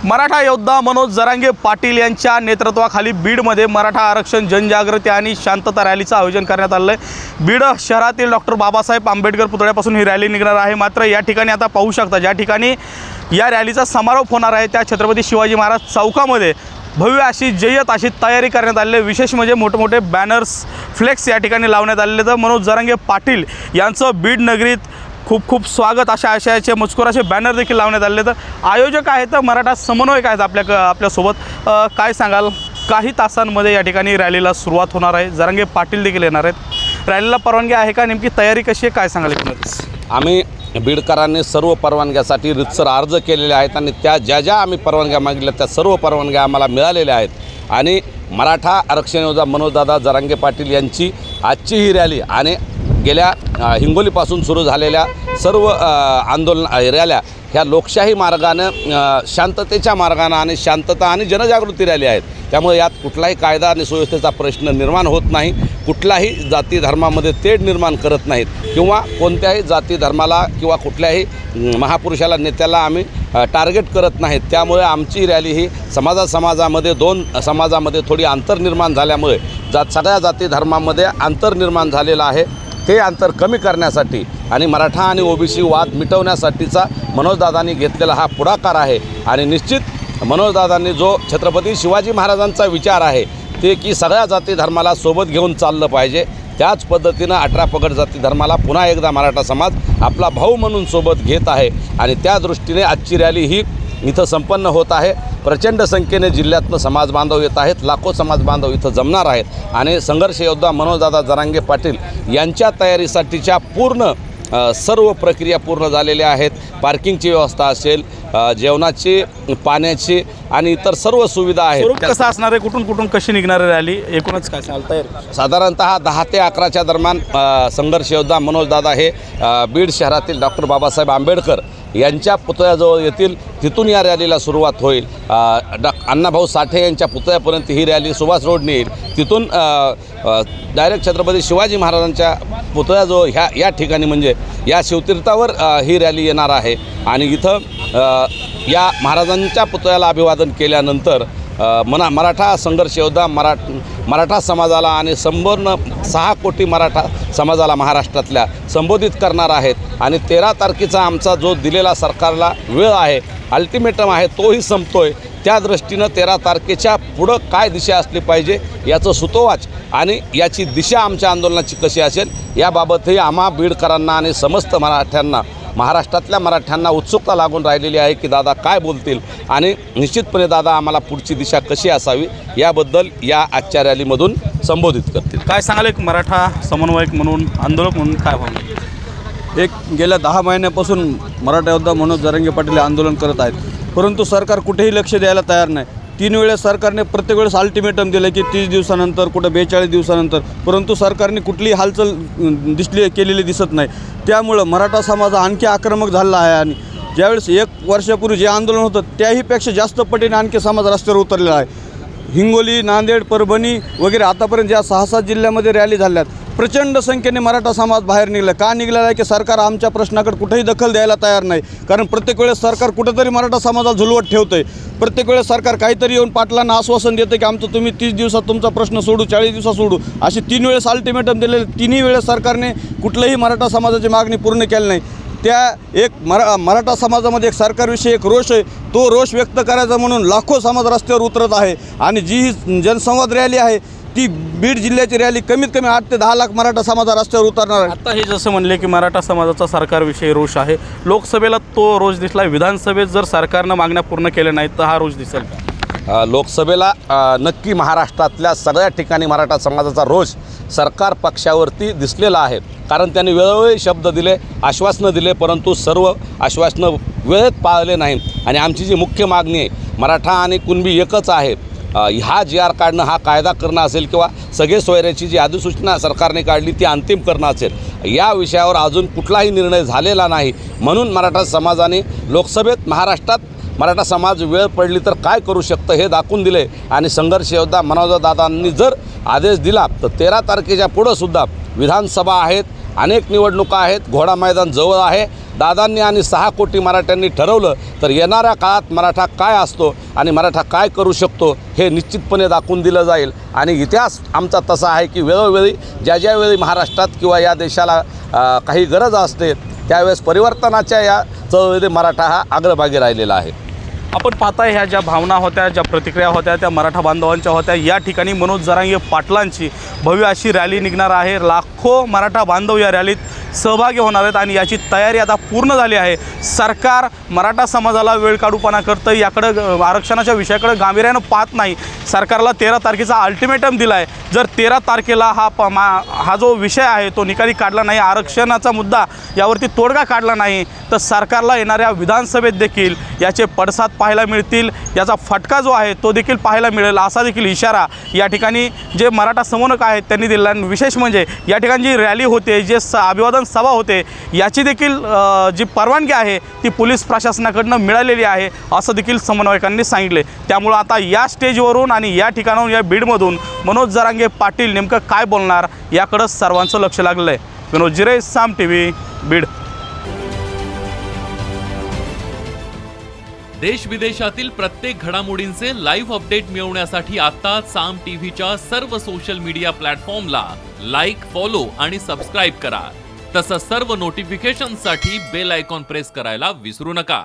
मराठा योद्धा मनोज जरांगे पाटील यांच्या नेतृत्वाखाली बीडमध्ये मराठा आरक्षण जनजागृती आणि शांतता रॅलीचं आयोजन करण्यात आलं आहे। बीड शहरातील डॉक्टर बाबासाहेब आंबेडकर पुतळ्यापासून ही रॅली निघणार आहे। मात्र या ठिकाणी आता पाहू शकता ज्या ठिकाणी या रॅलीचा समारोप होणार आहे त्या छत्रपती शिवाजी महाराज चौकामध्ये भव्य अशी जय्यत अशी तयारी करण्यात आलेली आहे। विशेष म्हणजे मोठमोठे बॅनर्स फ्लेक्स या ठिकाणी लावण्यात आलेले। तर मनोज जरांगे पाटील यांचं बीड नगरीत खूप खूप स्वागत अशा आशयाचे मजकुराचे बॅनर देखील लावण्यात आले। तर आयोजक आहेत मराठा समन्वयक आहेत आपल्यासोबत। काय सांगाल, काही तासांमध्ये या ठिकाणी रॅलीला सुरुवात होणार आहे, जरांगे पाटील देखील येणार आहेत। रॅलीला परवानगी आहे का, नेमकी तयारी कशी आहे, काय सांगाल एकूणच? आम्ही बीडकरांनी सर्व परवानग्यासाठी रितसर अर्ज केलेले आहेत आणि त्या ज्या आम्ही परवानग्या मागितल्या त्या सर्व परवानग्या आम्हाला मिळालेल्या आहेत। आणि मराठा आरक्षण योद्धा मनोजदादा जरांगे पाटील यांची आजची ही रॅली आणि गेल्या हिंगोलीपासून सुरू झालेल्या सर्व आंदोलन रॅल्या ह्या लोकशाही मार्गानं शांततेच्या मार्गानं आणि शांतता आणि जनजागृती रॅली आहेत। त्यामुळे यात कुठलाही कायदा आणि सुव्यवस्थेचा प्रश्न निर्माण होत नाही, कुठल्याही जाती धर्मामध्ये तेढ निर्माण करत नाहीत किंवा कोणत्याही जाती धर्माला किंवा कुठल्याही महापुरुषाला नेत्याला आम्ही टार्गेट करत नाहीत। त्यामुळे आमची रॅली ही समाजामध्ये दोन समाजामध्ये थोडी अंतर निर्माण झाल्यामुळे सगळ्या जाती धर्मामध्ये अंतर निर्माण झालेलं आहे, ते अंतर कमी करण्यासाठी आणि मराठा आणि ओबीसी वाद मिटवण्यासाठीचा मनोजदादांनी घेतलेला हा पुढाकार आहे। आणि निश्चित मनोजदादांनी जो छत्रपती शिवाजी महाराजांचा विचार आहे ते की सगळ्या जाती धर्माला सोबत घेऊन चाललं पाहिजे, त्याच पद्धतीनं 18 पगड जाती धर्माला पुन्हा एकदा मराठा समाज आपला भाऊ म्हणून सोबत घेत आहे। आणि त्या दृष्टीने आजची रॅली ही इथं संपन्न होत आहे। प्रचंड संख्येने जिल्ह्यातनं समाज बांधव येत आहेत, लाखो समाज बांधव इथं जमणार आहेत। आणि संघर्ष योद्धा मनोजदादा जरांगे पाटील यांच्या तयारीसाठीच्या पूर्ण सर्व प्रक्रिया पूर्ण झालेल्या आहेत। पार्किंगची व्यवस्था असेल, जेवणाची, पाण्याची आणि इतर सर्व सुविधा आहेत। कसं असणार आहे, कुठून कुठून कशी निघणार आहे रॅली, एकूणच काय सांगता? साधारणतः 10 ते 11च्या दरम्यान संघर्ष योद्धा मनोजदादा हे बीड शहरातील डॉक्टर बाबासाहेब आंबेडकर यांच्या पुतळ्याजवळ येतील, तिथून या रॅलीला सुरुवात होईल। अण्णाभाऊ साठे यांच्या पुतळ्यापर्यंत ही रॅली सुभाष रोडने येईल, तिथून डायरेक्ट छत्रपती शिवाजी महाराजांच्या पुतळ्याजवळ या ठिकाणी म्हणजे या शिवतीर्थावर ही रॅली येणार आहे। आणि इथं या महाराजांच्या पुतळ्याला अभिवादन केल्यानंतर मराठा संघर्ष योद्धा मराठा समाजाला आणि संपूर्ण 6 कोटी मराठा समाजाला महाराष्ट्रातल्या संबोधित करणार आहेत। आणि 13 तारखेचा आमचा जो दिलेला सरकारला वेळ आहे, अल्टिमेटम आहे, तोही संपतोय। त्या दृष्टीनं 13 तारखेच्या पुढं काय दिशा असली पाहिजे याचं सुतोवाच आणि याची दिशा आमच्या आंदोलनाची कशी असेल याबाबतही आम्हा बीडकरांना आणि समस्त मराठ्यांना, महाराष्ट्रातल्या मराठ्यांना उत्सुकता लागून राहिलेली आहे की दादा काय बोलतील आणि निश्चितपणे दादा आम्हाला पुढची दिशा कशी असावी याबद्दल या आजच्या रॅलीमधून संबोधित करतील। काय सांगाल, एक मराठा समन्वयक म्हणून, आंदोलक म्हणून काय भावना? गेल्या 10 महिन्यापासून मराठा योद्धा मनोज जरांगे पाटील आंदोलन करत आहेत, परंतु सरकार कुठेही लक्ष द्यायला तयार नाही। 3 वेळेस सरकारने प्रत्येक वेळेस अल्टिमेटम दिलं की 30 दिवसानंतर, कुठं 42 दिवसानंतर, परंतु सरकारने कुठलीही हालचाल केलेली दिसत नाही। त्यामुळं मराठा समाज आणखी आक्रमक झाला आहे आणि ज्यावेळेस 1 वर्षापूर्वी जे आंदोलन होतं त्याहीपेक्षा जास्त पटीने आणखी समाज रस्त्यावर उतरलेला आहे। हिंगोली, नांदेड, परभणी वगैरे आतापर्यंत ज्या 6-7 जिल्ह्यामध्ये रॅली झाल्यात, प्रचंड संख्येने मराठा समाज बाहेर निघला। का निघालेला आहे की सरकार आमच्या प्रश्नाकडे कुठेही दखल द्यायला तयार नाही, कारण प्रत्येक वेळेस सरकार कुठेतरी मराठा समाजाला झुलवत ठेवतं आहे। प्रत्येक वेळेस सरकार काहीतरी येऊन पाटलांना आश्वासन देतं की आमचं तुम्ही 30 दिवसात तुमचा प्रश्न सोडू, 40 दिवसात सोडू, अशी 3 वेळेस अल्टिमेटम दिलेले। 3ही वेळेस सरकारने कुठल्याही मराठा समाजाची मागणी पूर्ण केली नाही। त्या मराठा समाजामध्ये एक सरकारविषयी एक रोष आहे, तो रोष व्यक्त करायचा म्हणून लाखो समाज रस्त्यावर उतरत आहे। आणि जी ही जनसंवाद रॅली आहे ती बीड जिल्ह्याची रॅली कमीत कमी 8 ते 10 लाख मराठा समाजा रस्त्यावर उतरणार आहे। आता हे जसं म्हणले की मराठा समाजाचा सरकारविषयी रोष आहे, लोकसभेला तो रोष दिसला, विधानसभेत जर सरकारनं मागण्या पूर्ण केल्या नाहीत तर हा रोष दिसेल का? लोकसभेला नक्की महाराष्ट्रातल्या सगळ्या ठिकाणी मराठा समाजाचा रोष सरकार पक्षावरती दिसलेला आहे, कारण त्यांनी वेळोवेळी शब्द दिले, आश्वासनं दिले, परंतु सर्व आश्वासनं वेळेत पाळले नाहीत। आणि आमची जी मुख्य मागणी आहे, मराठा आणि कुणबी एकच आहे, हा GR काढणं, हा कायदा करणं असेल किंवा सगळे सोयऱ्याची जी अधिसूचना सरकारने काढली ती अंतिम करणं असेल, या विषयावर अजून कुठलाही निर्णय झालेला नाही। म्हणून मराठा समाजाने लोकसभेत महाराष्ट्रात मराठा समाज वेळ पडली तर काय करू शकतं हे दाखवून दिले। आणि संघर्ष योद्धा मनोजदादांनी जर आदेश दिला तर 13 तारखेच्या पुढंसुद्धा विधानसभा आहेत, अनेक निवडणुका आहेत, घोडा मैदान जवळ आहे, दादांनी आणि 6 कोटी मराठ्यांनी ठरवलं तर येणाऱ्या काळात मराठा काय असतो आणि मराठा काय करू शकतो हे निश्चितपणे दाखवून दिलं जाईल। आणि इतिहास आमचा तसा आहे की वेळोवेळी ज्यावेळी महाराष्ट्रात किंवा या देशाला काही गरज असते त्यावेळेस परिवर्तनाच्या या चळवळीमध्ये मराठा हा अग्रभागी राहिलेला आहे। आपण पाहताय ह्या ज्या भावना होत्या, ज्या प्रतिक्रिया होत्या त्या मराठा बांधवांच्या होत्या। या ठिकाणी मनोज जरांगे पाटलांची भव्य अशी रॅली निघणार आहे। लाखो मराठा बांधव या रॅलीत सहभागी होणार आहेत आणि याची तयारी आता पूर्ण झाली आहे। सरकार मराठा समाजाला वेळकाढूपणा करतं, याकडं आरक्षणाच्या विषयाकडे गांभीर्यानं पाहत नाही। सरकारला 13 तारखेचा अल्टिमेटम दिला आहे। जर 13 तारखेला हा जो विषय आहे तो निकाली काढला नाही, आरक्षणाचा मुद्दा यावरती तोडगा काढला नाही तर सरकारला येणाऱ्या विधानसभेत देखील याचे पडसाद पाहायला मिळतील, याचा फटका जो आहे तो देखील पाहायला मिळेल असा देखील इशारा या ठिकाणी जे मराठा समन्वयक आहेत त्यांनी दिला। विशेष म्हणजे या ठिकाणी जी रॅली होते, जे अभिवादन सभा होते याची देखील जी परवानगी आहे ती पोलीस प्रशासनाकडून मिळालेली आहे असं देखील समन्वयकांनी सांगितले। त्यामुळे आता या स्टेजवरून आणि या ठिकाणाहून या बीडमधून मनोज जरांगे पाटील नेमकं काय बोलणार याकडे सर्वांचं लक्ष लागलं आहे। विनोद जिरे, साम टीव्ही, बीड। देश विदेशातील प्रत्येक घडामोडींचे लाईव्ह अपडेट मिळवण्यासाठी आता साम टीव्हीच्या सर्व सोशल मीडिया प्लॅटफॉर्मला लाईक, फॉलो आणि सबस्क्राईब करा। तसंच सर्व नोटिफिकेशनसाठी बेल आयकॉन प्रेस करायला विसरू नका।